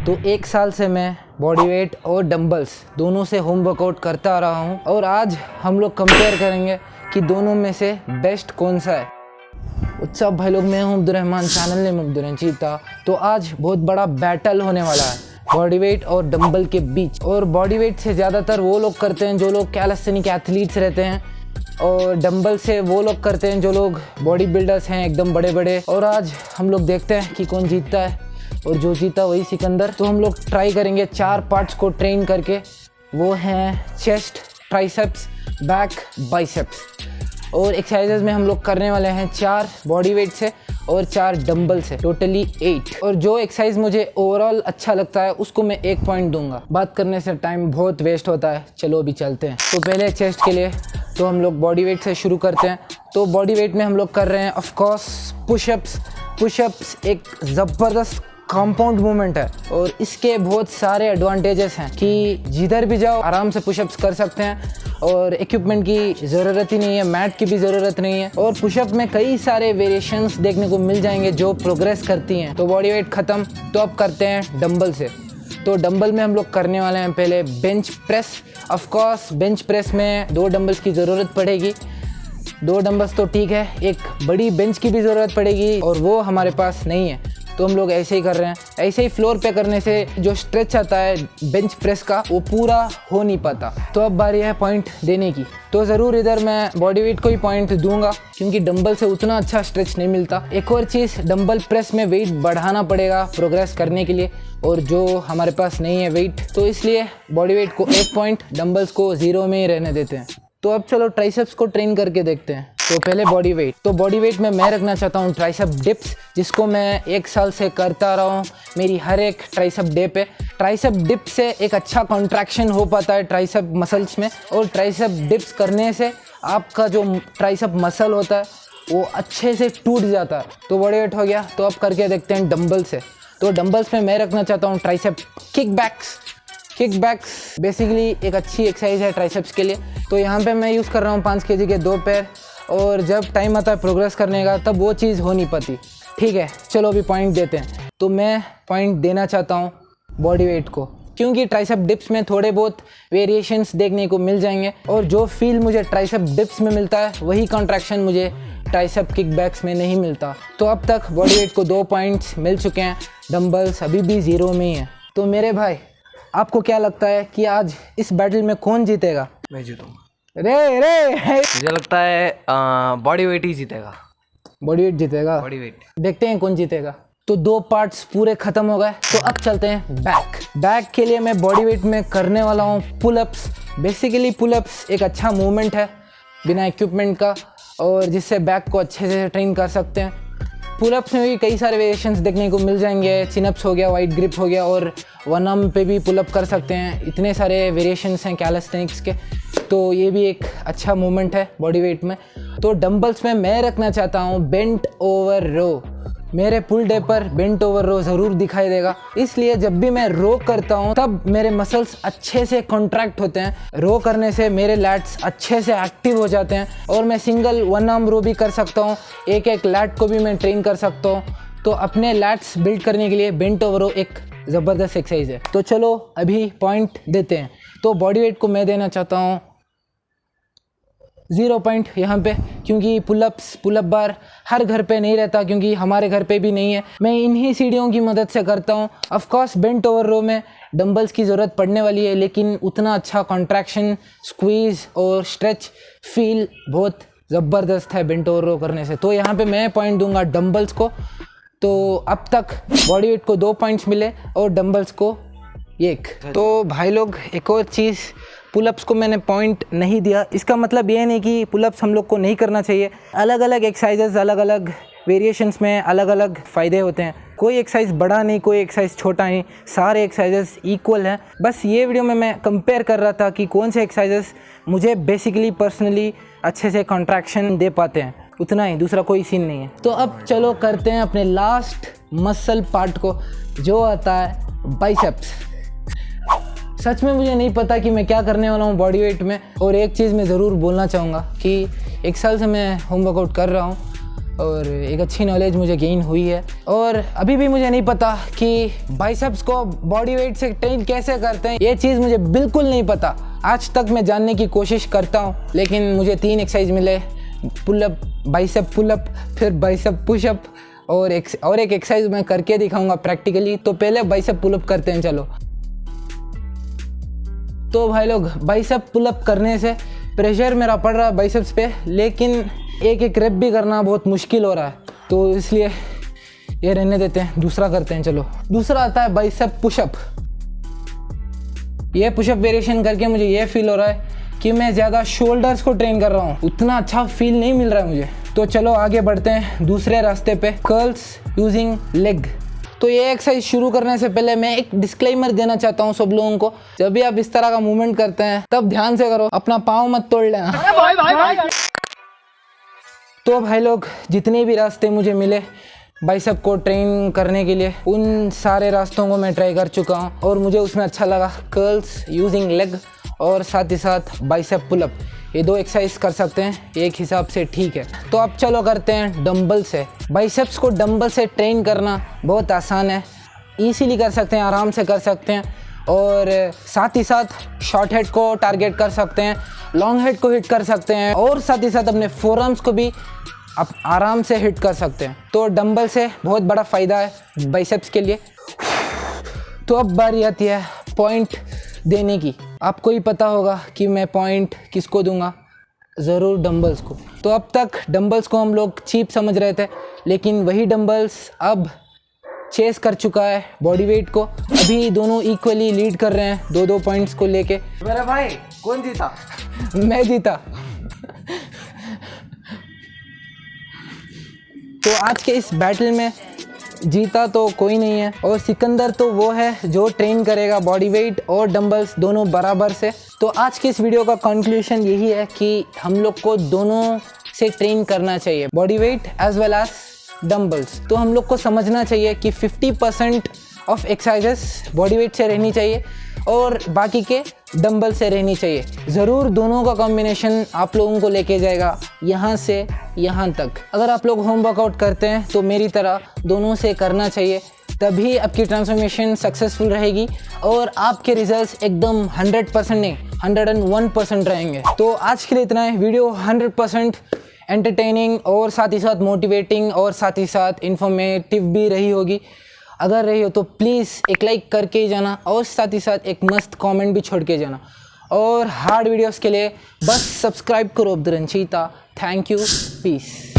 तो 1 साल से मैं बॉडी वेट और डंबल्स दोनों से होम वर्कआउट करता आ रहा हूँ और आज हम लोग कंपेयर करेंगे कि दोनों में से बेस्ट कौन सा है। व्हाट्स अप भाई लोग, मैं हूँ अब्दुर्रहमान, चैनल नेम अब्दुर्रहमान चीता। तो आज बहुत बड़ा बैटल होने वाला है बॉडी वेट और डंबल के बीच। और बॉडी वेट से ज़्यादातर वो लोग करते हैं जो लोग कैलिस्थेनिक एथलीट्स रहते हैं, और डंबल से वो लोग करते हैं जो लोग बॉडी बिल्डर्स हैं एकदम बड़े बड़े। और आज हम लोग देखते हैं कि कौन जीतता है, और जो जीता वही सिकंदर। तो हम लोग ट्राई करेंगे 4 पार्ट्स को ट्रेन करके, वो हैं चेस्ट, ट्राइसेप्स, बैक, बाइसेप्स। और एक्सरसाइजेज में हम लोग करने वाले हैं 4 बॉडी वेट से और 4 डंबल से, टोटली 8। और जो एक्सरसाइज मुझे ओवरऑल अच्छा लगता है उसको मैं 1 पॉइंट दूंगा। बात करने से टाइम बहुत वेस्ट होता है, चलो अभी चलते हैं। तो पहले चेस्ट के लिए तो हम लोग बॉडी वेट से शुरू करते हैं। तो बॉडी वेट में हम लोग कर रहे हैं ऑफकोर्स पुशअप्स। पुशअप्स एक ज़बरदस्त कंपाउंड मूवमेंट है और इसके बहुत सारे एडवांटेजेस हैं कि जिधर भी जाओ आराम से पुशअप्स कर सकते हैं और इक्विपमेंट की ज़रूरत ही नहीं है, मैट की भी ज़रूरत नहीं है। और पुशअप में कई सारे वेरिएशंस देखने को मिल जाएंगे जो प्रोग्रेस करती हैं। तो बॉडी वेट ख़त्म, तो अब करते हैं डंबल से। तो डंबल में हम लोग करने वाले हैं पहले bench press. Of course bench press में 2 डंबल्स की ज़रूरत पड़ेगी। 2 डंबल्स तो ठीक है, एक बड़ी बेंच की भी ज़रूरत पड़ेगी और वो हमारे पास नहीं है, तो हम लोग ऐसे ही कर रहे हैं। ऐसे ही फ्लोर पे करने से जो स्ट्रेच आता है बेंच प्रेस का वो पूरा हो नहीं पाता। तो अब बारी है पॉइंट देने की। तो ज़रूर इधर मैं बॉडी वेट को ही पॉइंट दूंगा क्योंकि डंबल से उतना अच्छा स्ट्रेच नहीं मिलता। एक और चीज़, डंबल प्रेस में वेट बढ़ाना पड़ेगा प्रोग्रेस करने के लिए, और जो हमारे पास नहीं है वेट, तो इसलिए बॉडी वेट को 1 पॉइंट, डंबल्स को 0 में ही रहने देते हैं। तो अब चलो ट्राइसेप्स को ट्रेन करके देखते हैं। तो पहले बॉडी वेट। तो बॉडी वेट में मैं रखना चाहता हूँ ट्राइसेप डिप्स, जिसको मैं 1 साल से करता रहा हूँ। मेरी हर एक ट्राइसेप डे पे ट्राइसेप डिप से एक अच्छा कॉन्ट्रैक्शन हो पाता है ट्राइसेप मसल्स में, और ट्राइसेप डिप्स करने से आपका जो ट्राइसेप मसल होता है वो अच्छे से टूट जाता है। तो बॉडी वेट हो गया, तो अब करके देखते हैं डंबल से। तो डंबल्स में मैं रखना चाहता हूँ ट्राइसेप किकबैक्स। किकबैक्स बेसिकली एक अच्छी एक्सरसाइज है ट्राइसेप्स के लिए। तो यहाँ पे मैं यूज़ कर रहा हूँ 5 kg के 2 पैर, और जब टाइम आता है प्रोग्रेस करने का तब वो चीज़ हो नहीं पाती। ठीक है, चलो अभी पॉइंट देते हैं। तो मैं पॉइंट देना चाहता हूँ बॉडी वेट को, क्योंकि ट्राइसेप डिप्स में थोड़े बहुत वेरिएशंस देखने को मिल जाएंगे, और जो फील मुझे ट्राइसेप डिप्स में मिलता है वही कॉन्ट्रैक्शन मुझे ट्राइसेप किकबैक्स में नहीं मिलता। तो अब तक बॉडी वेट को 2 पॉइंट्स मिल चुके हैं, डंबल्स अभी भी 0 में ही है। तो मेरे भाई, आपको क्या लगता है कि आज इस बैटल में कौन जीतेगा? मैं जीतूंगा। रे मुझे लगता है बॉडी वेट ही जीतेगा। बॉडी वेट जीतेगा। बॉडी वेट देखते हैं कौन जीतेगा। तो 2 पार्ट्स पूरे खत्म हो गए, तो अब चलते हैं बैक। बैक के लिए मैं बॉडी वेट में करने वाला हूँ पुलअप्स। बेसिकली पुलअप्स एक अच्छा मूवमेंट है बिना इक्विपमेंट का, और जिससे बैक को अच्छे से ट्रेन कर सकते हैं। पुलअप्स में भी कई सारे वेरिएशंस देखने को मिल जाएंगे। चिनअप्स हो गया, वाइड ग्रिप हो गया, और 1 आर्म पे भी पुलअप कर सकते हैं। इतने सारे वेरिएशंस हैं कैलिस्थेनिक्स के, तो ये भी एक अच्छा मूवमेंट है बॉडी वेट में। तो डंबल्स में मैं रखना चाहता हूँ बेंट ओवर रो। मेरे पुल डे पर बेंट ओवर रो ज़रूर दिखाई देगा, इसलिए जब भी मैं रो करता हूँ तब मेरे मसल्स अच्छे से कॉन्ट्रैक्ट होते हैं। रो करने से मेरे लैट्स अच्छे से एक्टिव हो जाते हैं, और मैं सिंगल 1 आर्म रो भी कर सकता हूँ। एक लैट को भी मैं ट्रेन कर सकता हूँ। तो अपने लैट्स बिल्ड करने के लिए बेंट ओवर रो एक ज़बरदस्त एक्सरसाइज है। तो चलो अभी पॉइंट देते हैं। तो बॉडी वेट को मैं देना चाहता हूँ 0 पॉइंट यहाँ पे, क्योंकि पुलअप बार हर घर पे नहीं रहता, क्योंकि हमारे घर पे भी नहीं है। मैं इन्हीं सीढ़ियों की मदद से करता हूँ। ऑफकोर्स बेंट ओवर रो में डंबल्स की ज़रूरत पड़ने वाली है, लेकिन उतना अच्छा कॉन्ट्रैक्शन, स्क्वीज़ और स्ट्रेच फील बहुत ज़बरदस्त है बेंट ओवर रो करने से। तो यहाँ पे मैं पॉइंट दूंगा डंबल्स को। तो अब तक बॉडी वेट को 2 पॉइंट्स मिले और डंबल्स को 1। तो भाई लोग, एक और चीज़, पुलअप्स को मैंने पॉइंट नहीं दिया, इसका मतलब ये नहीं कि पुलअप्स हम लोग को नहीं करना चाहिए। अलग अलग एक्सरसाइजेस, अलग अलग वेरिएशंस में अलग अलग फ़ायदे होते हैं। कोई एक्सरसाइज बड़ा नहीं, कोई एक्सरसाइज छोटा नहीं, सारे एक्सरसाइजेस इक्वल हैं। बस ये वीडियो में मैं कंपेयर कर रहा था कि कौन से एक्सरसाइजेस मुझे बेसिकली पर्सनली अच्छे से कॉन्ट्रैक्शन दे पाते हैं, उतना ही, दूसरा कोई सीन नहीं है। तो अब चलो करते हैं अपने लास्ट मसल पार्ट को, जो आता है बाइसेप्स। सच में मुझे नहीं पता कि मैं क्या करने वाला हूँ बॉडी वेट में। और एक चीज़ मैं ज़रूर बोलना चाहूँगा कि 1 साल से मैं होम वर्कआउट कर रहा हूँ, और एक अच्छी नॉलेज मुझे गेन हुई है। और अभी भी मुझे नहीं पता कि बाइसेप्स को बॉडी वेट से ट्रेन कैसे करते हैं, ये चीज़ मुझे बिल्कुल नहीं पता। आज तक मैं जानने की कोशिश करता हूँ, लेकिन मुझे 3 एक्सरसाइज मिले, पुलअप, बाइसेप पुलअप, फिर बाइसेप पुशअप और एक एक्सरसाइज मैं करके दिखाऊंगा प्रैक्टिकली। तो पहले बाइसेप पुलअप करते हैं चलो। तो भाई लोग, बाइसेप पुलअप करने से प्रेशर मेरा पड़ रहा है बाइसेप्स पे, लेकिन एक रेप भी करना बहुत मुश्किल हो रहा है, तो इसलिए ये रहने देते हैं, दूसरा करते हैं चलो। दूसरा आता है बाइसेप पुशअप। ये पुशअप वेरिएशन करके मुझे ये फील हो रहा है कि मैं ज़्यादा शोल्डर्स को ट्रेन कर रहा हूँ, उतना अच्छा फील नहीं मिल रहा है मुझे। तो चलो आगे बढ़ते हैं दूसरे रास्ते पे, कर्ल्स यूजिंग लेग। तो ये एक्सरसाइज शुरू करने से पहले मैं एक डिस्क्लेमर देना चाहता हूँ सब लोगों को। जब भी आप इस तरह का मूवमेंट करते हैं तब ध्यान से करो, अपना पाँव मत तोड़ लेना। तो भाई लोग, जितने भी रास्ते मुझे मिले बाइसेप को ट्रेन करने के लिए, उन सारे रास्तों को मैं ट्राई कर चुका हूँ और मुझे उसमें अच्छा लगा कर्ल्स यूजिंग लेग और साथ ही साथ बाइसेप पुलअप। ये 2 एक्सरसाइज कर सकते हैं, एक हिसाब से ठीक है। तो अब चलो करते हैं डंबल से। बाइसेप्स को डंबल से ट्रेन करना बहुत आसान है, इजीली कर सकते हैं, आराम से कर सकते हैं। और साथ ही साथ शॉर्ट हेड को टारगेट कर सकते हैं, लॉन्ग हेड को हिट कर सकते हैं और साथ ही साथ अपने फोरआर्म्स को भी आप आराम से हिट कर सकते हैं। तो डंबल से बहुत बड़ा फ़ायदा है बाइसेप्स के लिए। तो अब बारी आती है पॉइंट देने की। आपको ही पता होगा कि मैं पॉइंट किसको दूंगा, ज़रूर डंबल्स को। तो अब तक डंबल्स को हम लोग चीप समझ रहे थे, लेकिन वही डंबल्स अब चेस कर चुका है बॉडी वेट को। अभी दोनों इक्वली लीड कर रहे हैं 2-2 पॉइंट्स को लेके। मेरा भाई कौन जीता? मैं जीता। तो आज के इस बैटल में जीता तो कोई नहीं है, और सिकंदर तो वो है जो ट्रेन करेगा बॉडी वेट और डंबल्स दोनों बराबर से। तो आज के इस वीडियो का कंक्लूजन यही है कि हम लोग को दोनों से ट्रेन करना चाहिए, body weight as well as dumbbells. तो हम लोग को समझना चाहिए कि 50% ऑफ एक्सरसाइजेस बॉडी वेट से रहनी चाहिए और बाकी के डंबल से रहनी चाहिए। ज़रूर दोनों का कॉम्बिनेशन आप लोगों को लेके जाएगा यहाँ से यहाँ तक। अगर आप लोग होम वर्कआउट करते हैं तो मेरी तरह दोनों से करना चाहिए, तभी आपकी ट्रांसफॉर्मेशन सक्सेसफुल रहेगी और आपके रिजल्ट्स एकदम 100% नहीं 101% रहेंगे। तो आज के लिए इतना है। वीडियो 100% एंटरटेनिंग और साथ ही साथ मोटिवेटिंग और साथ ही साथ इंफॉर्मेटिव भी रही होगी। अगर रही हो तो प्लीज़ एक लाइक करके ही जाना और साथ ही साथ एक मस्त कमेंट भी छोड़ के जाना। और हार्ड वीडियोस के लिए बस सब्सक्राइब करो Abdul Ranjita. Thank you, piece.